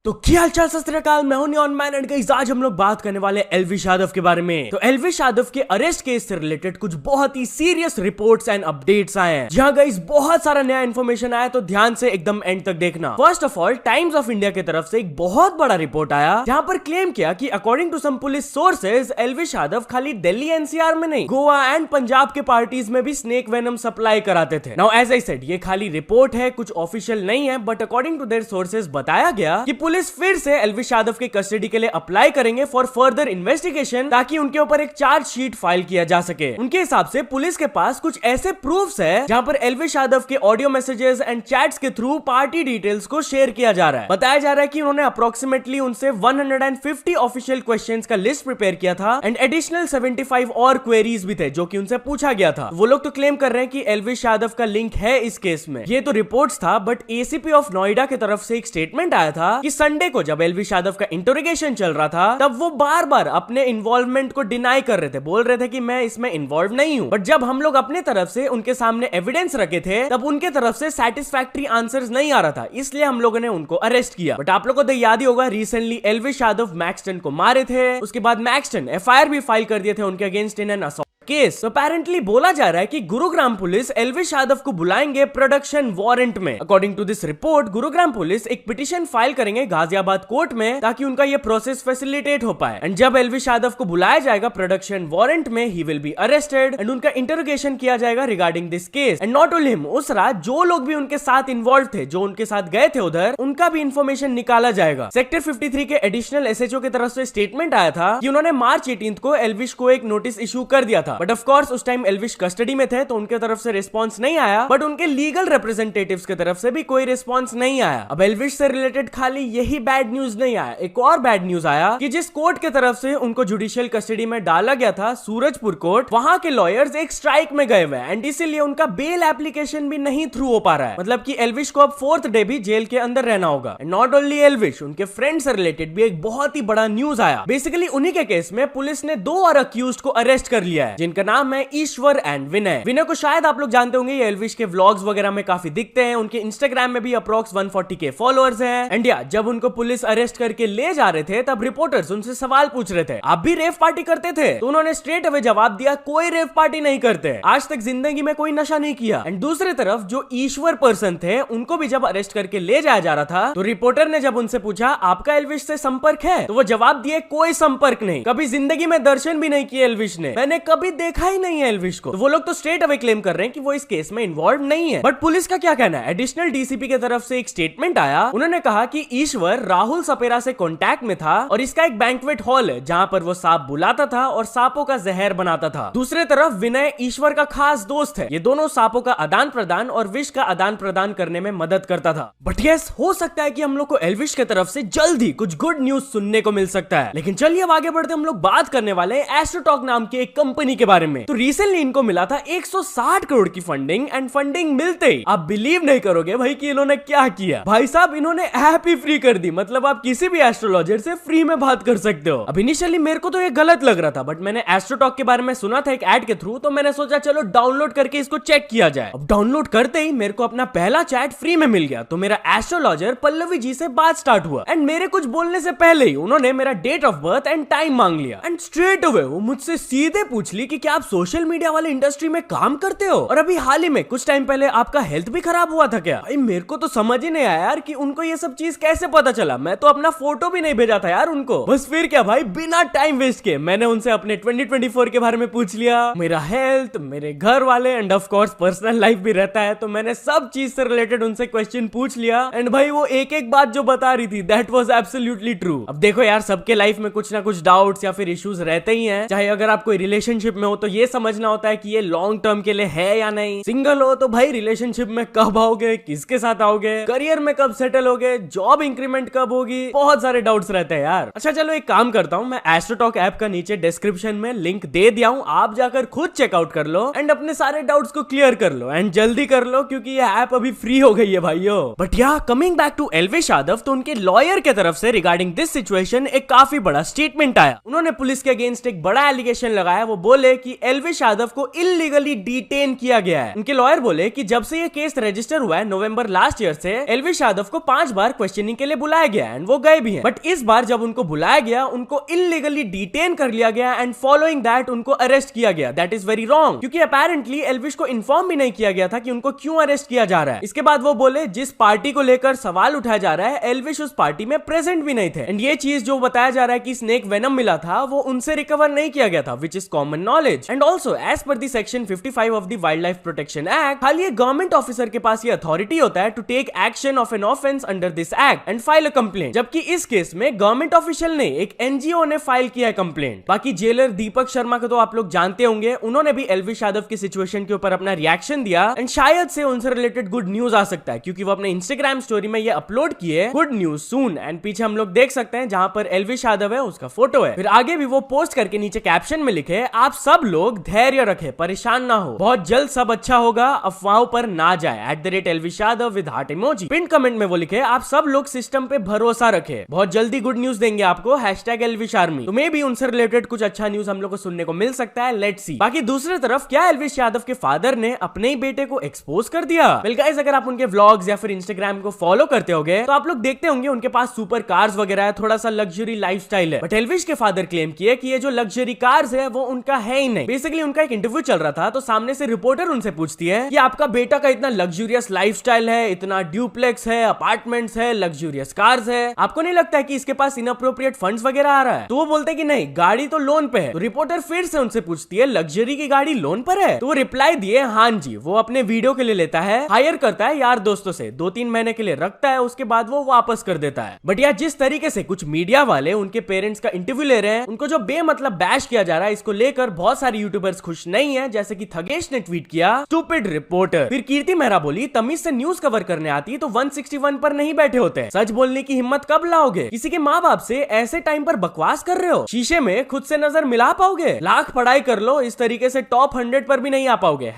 तो क्या हालचाल सत श्री अकाल, मैं हूं नियॉन मैन एंड गाइस आज हम लोग बात करने वाले एल्विश यादव के बारे में। तो एल्विश यादव के अरेस्ट केस से रिलेटेड कुछ बहुत ही सीरियस रिपोर्ट्स एंड अपडेट्स आए हैं, जहां गाइस बहुत सारा नया इन्फॉर्मेशन आया, तो ध्यान से एकदम एंड तक देखना। First of all, times of India की तरफ से एक बहुत बड़ा रिपोर्ट आया जहां पर क्लेम किया कि according to some police sources Elvish Yadav खाली दिल्ली एनसीआर में नहीं, गोवा एंड पंजाब के पार्टीज में भी स्नेक वेनम सप्लाई कराते थे। नाउ एज आई सेड, ये खाली रिपोर्ट है, कुछ ऑफिशियल नहीं है, but according to their sources बताया गया कि पुलिस फिर से एल्विश यादव के कस्टडी के लिए अप्लाई करेंगे फॉर फर्दर इन्वेस्टिगेशन, ताकि उनके ऊपर एक चार्जशीट फाइल किया जा सके। उनके हिसाब से पुलिस के पास कुछ ऐसे प्रूफ्स है जहां पर एल्विश यादव के ऑडियो मैसेजेस एंड चैट्स के थ्रू पार्टी डिटेल्स को शेयर किया जा रहा है। बताया जा रहा है कि उन्होंने अप्रोक्सीमेटली उनसे 150 ऑफिशियल क्वेश्चंस का लिस्ट प्रिपेयर किया था एंड एडिशनल 75 और क्वेरीज भी थे जो कि उनसे पूछा गया था। वो लोग तो क्लेम कर रहे हैं कि एल्विश यादव का लिंक है इस केस में। ये तो रिपोर्ट्स था, बट एसीपी ऑफ नोएडा की तरफ से एक स्टेटमेंट आया था कि संडे को जब एल्विश यादव का इंटरोगेशन चल रहा था, तब वो बार बार अपने इन्वॉल्वमेंट को डिनाई कर रहे थे, बोल रहे थे कि मैं इसमें इन्वॉल्व नहीं हूं। बट जब हम लोग अपने तरफ से उनके सामने एविडेंस रखे थे, तब उनके तरफ से सैटिस्फैक्टरी आंसर्स नहीं आ रहा था, इसलिए हम लोगों ने उनको अरेस्ट किया। बट आप लोगों को तो याद ही होगा, रिसेंटली एल्विश यादव मैक्सटन को मारे थे, उसके बाद मैक्सटन एफआईआर भी फाइल कर दिए थे उनके against in an assault case. तो अपेरेंटली बोला जा रहा है कि गुरुग्राम पुलिस एल्विश यादव को बुलाएंगे प्रोडक्शन वारंट में। According to this report, Gurugram police एक पिटीशन फाइल करेंगे गाजियाबाद कोर्ट में, ताकि उनका ये प्रोसेस फैसिलिटेट हो पाए। एंड जब एल्विश यादव को बुलाया जाएगा प्रोडक्शन वारंट में, he will be arrested and उनका इंटरोगेशन किया जाएगा regarding this case. And not only him, उस रात जो लोग भी उनके साथ इन्वॉल्व थे, जो उनके साथ गए थे उधर, उनका भी इंफॉर्मेशन निकाला जाएगा। सेक्टर 53 के एडिशनल एसएचओ की तरफ से स्टेटमेंट आया था कि उन्होंने मार्च 18 को एल्विश को एक नोटिस इशू कर दिया था, बट ऑफ कोर्स उस टाइम एल्विश कस्टडी में थे, तो उनके तरफ से रिस्पांस नहीं आया, बट उनके लीगल रिप्रेजेंटेटिव्स की तरफ से भी कोई रिस्पांस नहीं आया। अब एल्विश से रिलेटेड खाली यही बैड न्यूज नहीं आया, एक और बैड न्यूज आया कि जिस कोर्ट के तरफ से उनको जुडिशियल कस्टडी में डाला गया था, सूरजपुर कोर्ट, वहां के लॉयर्स एक स्ट्राइक में गए हुए हैं एंड इसीलिए उनका बेल एप्लीकेशन भी नहीं थ्रू हो पा रहा है। मतलब कि एल्विश को अब 4th डे भी जेल के अंदर रहना होगा। नॉट ओनली एल्विश, उनके फ्रेंड से रिलेटेड भी एक बहुत ही बड़ा न्यूज आया। बेसिकली उन्हीं के केस में पुलिस ने 2 और अक्यूज्ड को अरेस्ट कर लिया है, जिनका नाम है ईश्वर एंड विनय। विनय को शायद आप लोग जानते होंगे, ये एल्विश के व्लॉग्स वगैरह में काफी दिखते हैं, उनके इंस्टाग्राम में भी अप्रॉक्स 140 के फॉलोअर्स हैं। एंड या, जब उनको पुलिस अरेस्ट करके ले जा रहे थे, तब रिपोर्टर्स उनसे सवाल पूछ रहे थे, आप भी रेव पार्टी करते थे? तो उन्होंने स्ट्रेट अवे जवाब दिया, कोई रेव पार्टी नहीं करते, आज तक जिंदगी में कोई नशा नहीं किया। एंड दूसरी तरफ जो ईश्वर पर्सन थे, उनको भी जब अरेस्ट करके ले जाया जा रहा था, तो रिपोर्टर ने जब उनसे पूछा, आपका एल्विश से संपर्क है? तो वो जवाब दिए, कोई संपर्क नहीं, कभी जिंदगी में दर्शन भी नहीं किए एल्विश ने, मैंने कभी देखा ही नहीं है एल्विश को। तो वो लोग तो स्ट्रेट अवे क्लेम कर रहे हैं कि वो इस केस में इन्वॉल्व नहीं है। बट पुलिस का क्या कहना है? एडिशनल डीसीपी की तरफ से एक स्टेटमेंट आया, उन्होंने कहा कि ईश्वर राहुल सपेरा से कांटेक्ट में था और इसका एक बैंक्वेट हॉल है जहां पर वो सांप बुलाता था और सांपों का जहर बनाता था। दूसरी तरफ विनय ईश्वर का खास दोस्त है, ये दोनों सांपों का आदान प्रदान और विष का आदान प्रदान करने में मदद करता था। बट यस, हो सकता है कि हम लोग को एल्विश की तरफ से जल्द ही कुछ गुड न्यूज सुनने को मिल सकता है। लेकिन चलिए अब आगे बढ़ते, हम लोग बात करने वाले एस्ट्रोटॉक नाम की एक कंपनी के बारे में। तो रिसेंटली इनको मिला था 160 करोड़ की फंडिंग एंड फंडिंग मिलते ही आप बिलीव नहीं करोगे भाई कि इन्होंने क्या किया। भाई साहब, इन्होंने ऐप ही फ्री कर दी, मतलब आप किसी भी एस्ट्रोलॉजर से फ्री में बात कर सकते हो। अब इनिशियली मेरे को तो ये गलत लग रहा था, बट मैंने एस्ट्रोटॉक के बारे में सुना था एक एड के थ्रू, तो मैंने सोचा चलो डाउनलोड करके इसको चेक किया जाए। अब डाउनलोड करते ही मेरे को अपना पहला चैट फ्री में मिल गया, तो मेरा एस्ट्रोलॉजर पल्लवी जी से बात स्टार्ट हुआ एंड मेरे कुछ बोलने से पहले ही उन्होंने मेरा date of birth and time मांग लिया। एंड स्ट्रेट अवे वो मुझसे सीधे पूछ ली कि क्या आप सोशल मीडिया वाले इंडस्ट्री में काम करते हो, और अभी हाल ही में कुछ टाइम पहले आपका हेल्थ भी खराब हुआ था क्या? भाई मेरे को तो समझ ही नहीं आया यार कि उनको ये सब चीज कैसे पता चला। मैं तो अपना फोटो भी नहीं भेजा था यार उनको। बस फिर क्या भाई, बिना टाइम वेस्ट किए मैंने उनसे अपने 2024 के बारे में पूछ लिया, मेरा हेल्थ, मेरे घर वाले end of course personal life भी रहता है, तो मैंने सब चीज से रिलेटेड उनसे क्वेश्चन पूछ लिया। एंड भाई वो एक एक बात जो बता रही थी, दैट वाज एब्सोल्युटली ट्रू। अब देखो यार, सबके लाइफ में कुछ ना कुछ डाउट्स या फिर इश्यूज रहते ही हैं, चाहे अगर आप कोई रिलेशनशिप में हो तो ये समझना होता है कि ये लॉन्ग टर्म के लिए है या नहीं, सिंगल हो तो भाई रिलेशनशिप में कब आओगे, किसके साथ आओगे, करियर में कब सेटल होगे, जॉब इंक्रीमेंट कब होगी, बहुत सारे डाउट्स रहते हैं यार। अच्छा चलो एक काम करता हूँ, मैं एस्ट्रोटॉक ऐप का नीचे डिस्क्रिप्शन में लिंक दे दिया हूँ, आप जाकर खुद चेकआउट कर लो एंड अपने सारे डाउट्स को क्लियर कर लो एंड जल्दी कर लो, क्योंकि ये ऐप अभी फ्री हो गई है भाइयों। बट या coming back to Elvish Yadav, तो उनके लॉयर के तरफ से रिगार्डिंग दिस सिचुएशन एक काफी बड़ा स्टेटमेंट आया। उन्होंने पुलिस के अगेंस्ट एक बड़ा एलिगेशन लगाया, वो बोले बोले कि एल्विश यादव को इलीगली डिटेन किया गया है। उनके लॉयर बोले कि जब से ये केस रजिस्टर हुआ है नवंबर लास्ट ईयर से, एल्विश यादव को 5 बार क्वेश्चनिंग के लिए बुलाया गया एंड वो गए भी हैं। बट इस बार जब उनको बुलाया गया उनको इलीगली डिटेन कर लिया गया एंड फॉलोइंग दैट उनको अरेस्ट किया गया। दैट इज वेरी रॉन्ग, क्योंकि अपेरेंटली एल्विश को इन्फॉर्म भी नहीं किया गया था कि उनको क्यों अरेस्ट किया जा रहा है। इसके बाद वो बोले जिस पार्टी को लेकर सवाल उठाया जा रहा है एल्विश उस पार्टी में प्रेजेंट भी नहीं थे एंड ये चीज जो बताया जा रहा है कि स्नेक वेनम मिला था वो उनसे रिकवर नहीं किया गया था, which is common knowledge. And also as per the section 55 of the wildlife protection act, खाली एक गवर्नमेंट ऑफिसर के पास ये अथॉरिटी होता है to take action of an offence under this act and file a complaint, जबकि इस case में government official ने एक एनजीओ ने फाइल किया है कंप्लेंट। बाकी जेलर दीपक शर्मा को तो आप लोग जानते होंगे, उन्होंने भी एल्विश यादव की सिचुएशन के ऊपर अपना रिएक्शन दिया एंड शायद से उनसे रिलेटेड गुड न्यूज आ सकता है, क्योंकि वो अपने इंस्टाग्राम स्टोरी में ये अपलोड किए गुड न्यूज सून एंड पीछे हम लोग देख सकते हैं जहां पर एल्विश यादव है उसका फोटो है। फिर आगे भी वो पोस्ट करके नीचे कैप्शन में लिखे आप सब लोग धैर्य रखे, परेशान ना हो, बहुत जल्द सब अच्छा होगा, अफवाहों पर ना जाए @Elvish Yadav with heart emoji. Pin comment में वो लिखे आप सब लोग सिस्टम पे भरोसा रखे, बहुत जल्दी गुड न्यूज देंगे आपको #एल्विश आर्मी। तो मे भी उनसे रिलेटेड कुछ अच्छा न्यूज हम लोग को सुनने को मिल सकता है, लेट्स सी। बाकी दूसरी तरफ क्या एल्विश यादव के फादर ने अपने ही बेटे को एक्सपोज कर दिया? वेल गाइस, अगर आप उनके व्लॉग्स या फिर इंस्टाग्राम को फॉलो करते होंगे तो आप लोग देखते होंगे उनके पास सुपर कार्स वगैरह है, थोड़ा सा लग्जरी लाइफस्टाइल है। बट एल्विश के फादर क्लेम किए कि ये जो लग्जरी कार्स है वो उनका है ही नहीं। बेसिकली उनका एक इंटरव्यू चल रहा था तो सामने से रिपोर्टर उनसे पूछती है कि आपका बेटा का इतना लग्जरियस लाइफस्टाइल है, इतना ड्यूप्लेक्स है, अपार्टमेंट्स है, लग्जरियस कार्स है, आपको नहीं लगता है कि इसके पास इनअप्रोप्रिएट फंड्स वगैरह आ रहा है? तो वो बोलते हैं कि नहीं, गाड़ी तो लोन पे है। तो रिपोर्टर फिर से उनसे पूछती है लग्जरी की गाड़ी लोन पर है? तो वो रिप्लाई दिए हाँ जी, वो अपने वीडियो के लिए लेता है, हायर करता है यार दोस्तों से, 2-3 महीने के लिए रखता है, उसके बाद वो वापस कर देता है। बट यार जिस तरीके से कुछ मीडिया वाले उनके पेरेंट्स का इंटरव्यू ले रहे हैं, उनको जो बेमतलब बैश किया जा रहा है, इसको लेकर बहुत सारे यूट्यूबर्स खुश नहीं है। जैसे कि थगेश ने ट्वीट किया स्टूपिड रिपोर्टर। फिर कीर्ति मेहरा बोली तमीज से न्यूज कवर करने आती तो 161 पर नहीं बैठे होते, सच बोलने की हिम्मत कब लाओगे? किसी के माँ बाप से ऐसे टाइम पर बकवास कर रहे हो, शीशे में खुद से नजर मिला पाओगे? लाख पढ़ाई कर लो, इस तरीके से टॉप 100 पर भी नहीं आ पाओगे।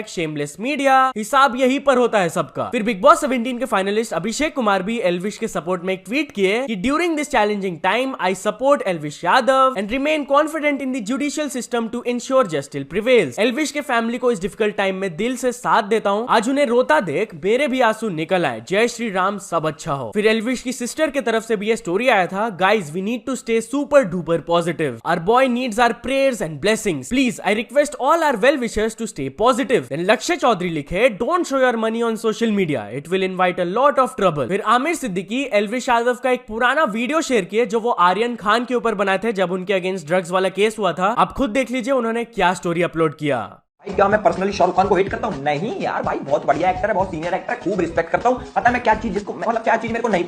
#शेमलेस मीडिया, हिसाब यही पर होता है सबका। फिर बिग बॉस 17 के फाइनलिस्ट अभिषेक कुमार भी एल्विश के सपोर्ट में एक ट्वीट किए कि during this challenging time I support Elvish Yadav and remain confident in the judicial system to ensure justice prevails. Elvish के फैमिली को इस डिफिकल्ट टाइम में दिल से साथ देता हूँ, आज उन्हें रोता देख मेरे भी आंसू निकल आए, जय श्री राम, सब अच्छा हो। फिर एल्विश की सिस्टर की तरफ से भी ये स्टोरी आया था, guys we need to stay super duper positive, our boy needs our prayers and blessings, please I request all our well wishers to stay positive. Then Lakshya Chaudhary लिखे don't show your money on social media, it will invite a lot of trouble. फिर आमिर सिद्दीकी एल्विश यादव का एक पुराना video share किए जो वो आर्यन खान के ऊपर बनाए थे जब उनके अगेंस्ट ड्रग्स वाला केस हुआ था। आप खुद देख लीजिए उन्होंने क्या स्टोरी अपलोड किया। भाई क्या मैं पर्सनली शाहरुख खान को हेट करता हूँ? नहीं यार भाई, बहुत बढ़िया एक्टर है, बहुत सीनियर एक्टर है, खूब रिस्पेक्ट करता हूँ। पता है मैं क्या चीज जिसको मतलब क्या चीज मेरे को नहीं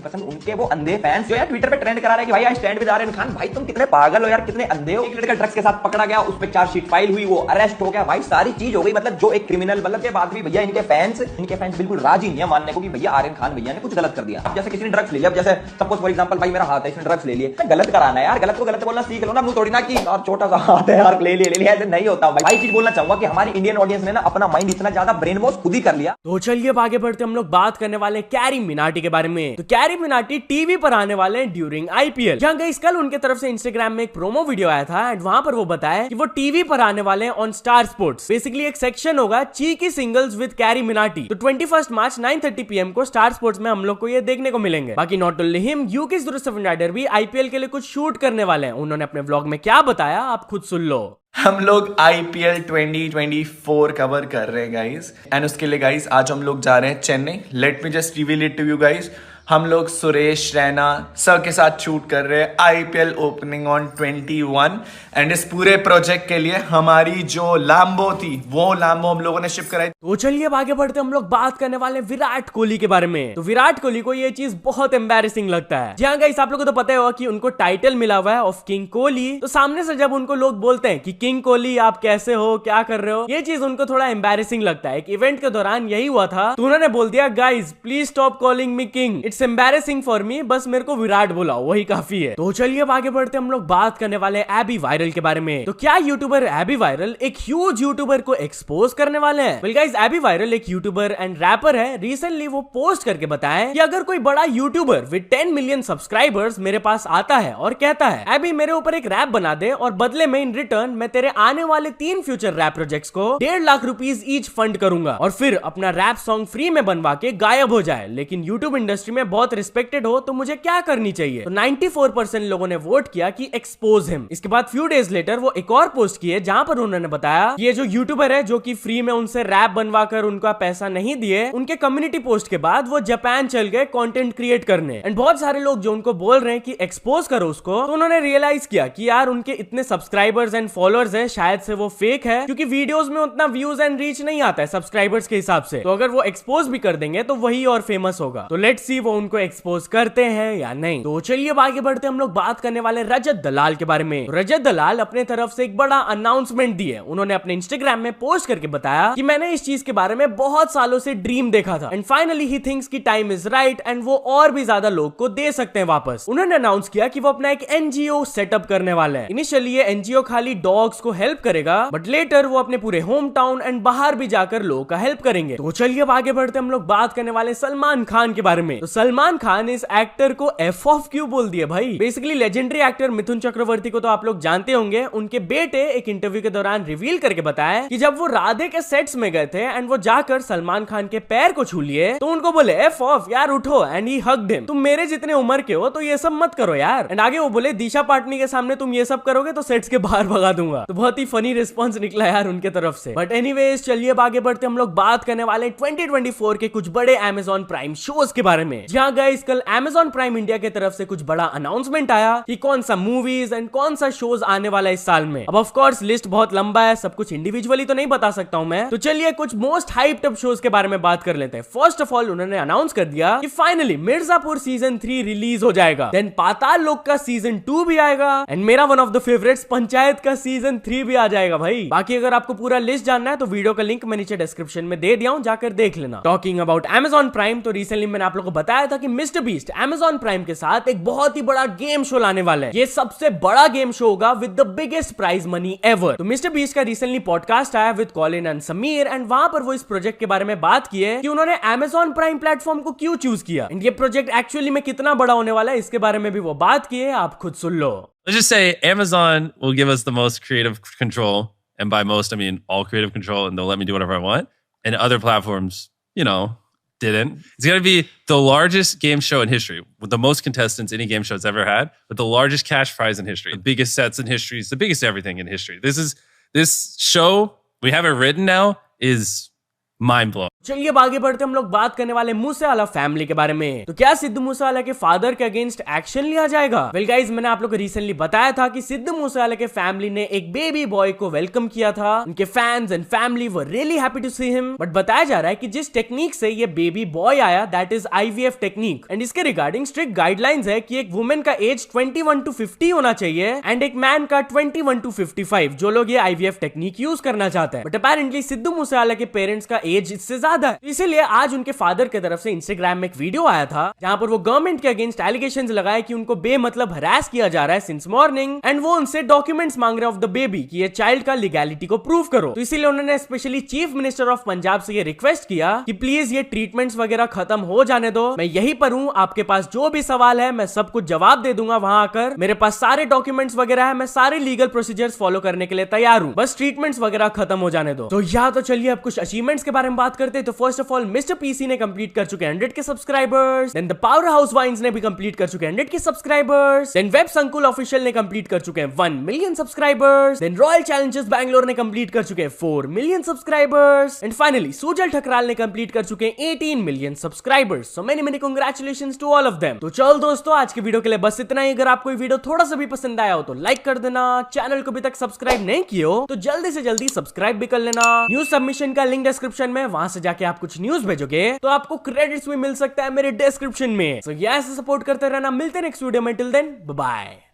पसंद उनके वो अंधे फैंस जो यार ट्विटर पे ट्रेंड करा रहे हैं कि भाई I stand with Aryan Khan. भाई तुम कितने पागल हो यार, कितने अंधे हो। एक लड़का ड्रग्स के साथ पकड़ा गया, उस पर चार्जशीट फाइल हुई, वो अरेस्ट हो गया, भाई सारी चीज हो गई। मतलब जो एक क्रिमिनल, मतलब के बाद भी भैया इनके फैंस बिल्कुल राजी नहीं है मानने को कि भैया आर्यन खान भैया ने कुछ गलत कर दिया। अब जैसे किसी ने ड्रग्स ले लिया, जैसे सपोज फॉर एग्जांपल भाई मेरा हाथ है, इसने ड्रग्स ले लिए, गलत कराना है यार, गलत को गलत बोलना सीख लो ना, मुंह तोड़ी ना कि यार छोटा सा हाथ है यार ले लिया, ऐसे नहीं होता भाई। चीज बोलना चाहूंगा कि हमारी इंडियन ऑडियंस ने ना अपना माइंड इतना ज्यादा ब्रेन वॉश खुद ही कर लिया। तो चलिए अब आगे बढ़ते हम लोग बात करने वाले कैरी मिनाटी के बारे में। तो कैरी मिनाटी टीवी पर आने वाले हैं ड्यूरिंग आईपीएल। जहां गाइस कल उनके तरफ से इंस्टाग्राम में एक प्रोमो वीडियो आया था एंड वहां पर वो बताया कि वो टीवी पर आने वाले हैं ऑन स्टार स्पोर्ट्स। बेसिकली एक सेक्शन होगा cheeky singles with Carry Minati. तो 21 मार्च 9:30 PM को स्टार स्पोर्ट्स में हम लोग को ये देखने को मिलेंगे। बाकी नॉट ओनली हिम, यूकेश राइडर भी आईपीएल के लिए कुछ शूट करने वाले हैं। उन्होंने अपने व्लॉग में क्या बताया आप खुद सुन लो। हम लोग IPL 2024 कवर कर रहे हैं गाइज, एंड उसके लिए गाइज आज हम लोग जा रहे हैं Chennai. Let me just reveal it to you guys, हम लोग सुरेश रैना सर के साथ शूट कर रहे हैं IPL ओपनिंग ऑन 21 एंड इस पूरे प्रोजेक्ट के लिए हमारी जो लैम्बो थी वो लैम्बो हम लोगों ने शिप कराई। तो चलिए अब आगे बढ़ते हम लोग बात करने वाले विराट कोहली के बारे में। तो विराट कोहली को ये चीज बहुत एम्बैरेसिंग लगता है। जी हाँ गाइस, आप लोगों को तो पता होगा कि उनको टाइटल मिला हुआ है ऑफ किंग कोहली। तो सामने से जब उनको लोग बोलते हैं कि किंग कोहली आप कैसे हो, क्या कर रहे हो, ये चीज उनको थोड़ा एम्बैरेसिंग लगता है। एक इवेंट के दौरान यही हुआ था, तो उन्होंने बोल दिया guys please stop calling me king, it's embarrassing for me, बस मेरे को विराट बुलाओ वही काफी है। तो चलिए अब आगे बढ़ते हम लोग बात करने वाले एबी वायरल के बारे में। तो क्या यूट्यूबर एबी वायरल एक ह्यूज यूट्यूबर को एक्सपोज करने वाले हैं? वेल गाइस, एबी वायरल एक यूट्यूबर एंड रैपर है। रिसेंटली वो पोस्ट करके बताया कि अगर कोई बड़ा यूट्यूबर विद 10 मिलियन सब्सक्राइबर्स मेरे पास आता है और कहता है एबी मेरे ऊपर एक रैप बना दे और बदले में इन रिटर्न मैं तेरे आने वाले 3 फ्यूचर रैप प्रोजेक्ट्स को 1.5 लाख रुपीस ईच फंड करूंगा और फिर अपना रैप सॉन्ग फ्री में बनवा के गायब हो जाए, लेकिन यूट्यूब इंडस्ट्री में बहुत रिस्पेक्टेड हो, तो मुझे क्या करनी चाहिए? तो 94% लोगों ने वोट किया कि एक्सपोज हिम। इसके बाद फ्यू डेज लेटर वो एक और पोस्ट किए जहां पर उन्होंने बताया ये जो यूट्यूबर है जो कि फ्री में उनसे रैप बनवा कर उनका पैसा नहीं दिए, उनके कम्युनिटी पोस्ट के बाद वो जापान चल गए कंटेंट क्रिएट करने। एंड बहुत सारे लोग जो उनको बोल रहे हैं कि एक्सपोज करो उसको, तो उन्होंने रियलाइज किया कि यार उनके इतने सब्सक्राइबर्स एंड फॉलोअर्स है, शायद से वो फेक है, क्योंकि वीडियोस में उतना व्यूज एंड रीच नहीं आता है सब्सक्राइबर्स के हिसाब से। तो अगर वो एक्सपोज भी कर देंगे तो वही और फेमस होगा। तो लेट्स सी वो उनको एक्सपोज करते हैं या नहीं। तो चलिए अब आगे बढ़ते हम लोग बात करने वाले रजत दलाल के बारे में। रजत दलाल अपने तरफ से एक बड़ा अनाउंसमेंट दी है। उन्होंने अपने इंस्टाग्राम में पोस्ट करके बताया कि मैंने इस चीज के बारे में बहुत सालों से ड्रीम देखा था एंड फाइनली ही थिंक्स कि टाइम इज राइट एंड वो और भी ज्यादा लोग को दे सकते हैं वापस। उन्होंने अनाउंस किया कि वो अपना एक एनजीओ सेटअप करने वाले हैं। इनिशियली ये एनजीओ खाली डॉग्स को हेल्प करेगा, बट लेटर वो अपने पूरे होम टाउन एंड बाहर भी जाकर लोगों का हेल्प करेंगे। तो चलिए अब आगे बढ़ते हम लोग बात करने वाले सलमान खान के बारे में। तो सलमान खान इस एक्टर को एफ ऑफ क्यों बोल दिया भाई? Basically legendary actor Mithun Chakraborty को तो आप लोग जानते होंगे। उनके बेटे एक इंटरव्यू के दौरान रिवील करके बताया कि जब वो राधे के सेट्स में गए थे एंड वो जाकर सलमान खान के पैर को छू लिए तो उनको बोले एफ ऑफ यार उठो, एंड ही हग्ड हिम। तुम मेरे जितने उम्र के हो तो ये सब मत करो यार। एंड आगे वो बोले दिशा पाटनी के सामने तुम ये सब करोगे तो सेट्स के बाहर भगा दूंगा। तो बहुत ही फनी रिस्पॉन्स निकला यार उनके तरफ से। बट एनीवेज चलिए अब आगे बढ़ते हम लोग बात करने वाले 2024 के कुछ बड़े Amazon प्राइम शोज के बारे में। जहां गाइस कल Amazon प्राइम इंडिया की तरफ से कुछ बड़ा अनाउंसमेंट आया कि कौन सा मूवीज एंड कौन सा शोज आने वाला है इस साल में। अब ऑफ कोर्स लिस्ट बहुत लंबा है, सब कुछ इंडिविजुअली तो नहीं बता सकता हूं मैं। तो चलिए कुछ मोस्ट हाइप्ड अप शोज के बारे में बात कर लेते हैं। फर्स्ट ऑफ ऑल उन्होंने अनाउंस कर दिया कि फाइनली मिर्जापुर सीजन 3 रिलीज हो जाएगा। देन पाताल लोक का सीजन 2 भी आएगा एंड मेरा one of the favourites panchayat का सीजन 3 भी आ जाएगा भाई। बाकी अगर आपको पूरा लिस्ट जानना है तो वीडियो का लिंक मैं नीचे डिस्क्रिप्शन में दे दिया हूं, जाकर देख लेना। टॉकिंग अबाउट Amazon प्राइम, तो रिसेंटली मैंने आप लोगों को बताया था कि मिस्टर बीस्ट Amazon प्राइम के साथ एक बहुत ही बड़ा गेम शो लाने वाला है। ये सबसे बड़ा गेम शो होगा with the biggest prize money ever. तो मिस्टर बीस्ट का रिसेंटली पॉडकास्ट आया विद कॉलिन एंड समीर एंड वहां पर वो इस प्रोजेक्ट के बारे में बात की है कि उन्होंने Amazon प्राइम प्लेटफॉर्म को क्यों चूज किया एंड ये प्रोजेक्ट एक्चुअली में कितना बड़ा होने वाला है, इसके बारे में भी वो बात की है, आप खुद सुन लो। Let's just say Amazon will give us the most creative control. And by most, I mean all creative control, and they'll let me do whatever I want. And other platforms, you know, didn't. It's going to be the largest game show in history, with the most contestants any game show's ever had, with the largest cash prize in history, the biggest sets in history, the biggest everything in history. This show, we have it written now, is mind-blowing. चलिए अब आगे बढ़ते हम लोग बात करने वाले Moosewala family के बारे में। तो क्या सिद्धू मूसेवाला के फादर के अगेंस्ट एक्शन लिया जाएगा? वेल गाइस, मैंने आप लोग को रिसेंटली बताया था कि सिद्धू मूसेवाला के फैमिली ने एक बेबी बॉय को वेलकम किया था। उनके fans and family were really happy to see him. But बताया जा रहा है कि जिस टेक्निक से ये बेबी बॉय आया that is IVF technique and इसके रिगार्डिंग स्ट्रिक्ट गाइडलाइंस है कि एक वुमेन का एज 21 to 50 होना चाहिए एंड एक मैन का 21 to 55, जो लोग ये IVF टेक्निक यूज करना चाहते हैं। बट अपेरेंटली सिद्धू मूसेवाला के पेरेंट्स का एज इससे ज्यादा है, इसीलिए आज उनके फादर की तरफ से इंस्टाग्राम में एक वीडियो आया था जहां पर वो गवर्नमेंट के अगेंस्ट एलिगेशंस लगाए कि उनको बेमतलब हरास किया जा रहा है सिंस मॉर्निंग एंड वो उनसे डॉक्यूमेंट्स मांग रहे ऑफ द बेबी कि ये चाइल्ड का लीगैलिटी को प्रूव करो। तो इसीलिए उन्होंने specially chief minister of Punjab से ये रिक्वेस्ट किया कि प्लीज ये ट्रीटमेंट्स वगैरह खत्म हो जाने दो, मैं यहीं पर हूं, आपके पास जो भी सवाल है मैं सब कुछ जवाब दे दूंगा वहां आकर, मेरे पास सारे डॉक्यूमेंट्स वगैरह है, मैं सारे लीगल प्रोसीजर्स फॉलो करने के लिए तैयार हूं, बस ट्रीटमेंट्स वगैरह खत्म हो जाने दो। तो या तो चलिए अब कुछ अचीवमेंट्स के बारे में बात करते हैं। तो first of all Mister PC ने कंप्लीट कर चुके 100 K subscribers, then the Power House Vines ने भी कंप्लीट कर चुके 100 K subscribers, then Web Sankul Official ने कंप्लीट कर चुके 1 million subscribers, then Royal Challengers Bangalore ने कंप्लीट कर चुके 4 million subscribers and finally Sujal Thakral ने कंप्लीट कर चुके 18 million subscribers. So many congratulations to all of them. तो चल दोस्तों, आज के वीडियो के लिए बस इतना ही। अगर आपको ये वीडियो थोड़ा सा भी पसंद आया हो तो लाइक कर देना, चैनल को अभी तक सब्सक्राइब नहीं किए हो तो जल्दी से जल्दी सब्सक्राइब भी कर लेना। न्यूज सबमिशन का लिंक डिस्क्रिप्शन में, वहां से जाके आप कुछ न्यूज भेजोगे तो आपको क्रेडिट्स भी मिल सकता है मेरे डिस्क्रिप्शन में। सो ऐसे सपोर्ट करते रहना। मिलते हैं नेक्स्ट वीडियो में, टिल देन बाय बाय।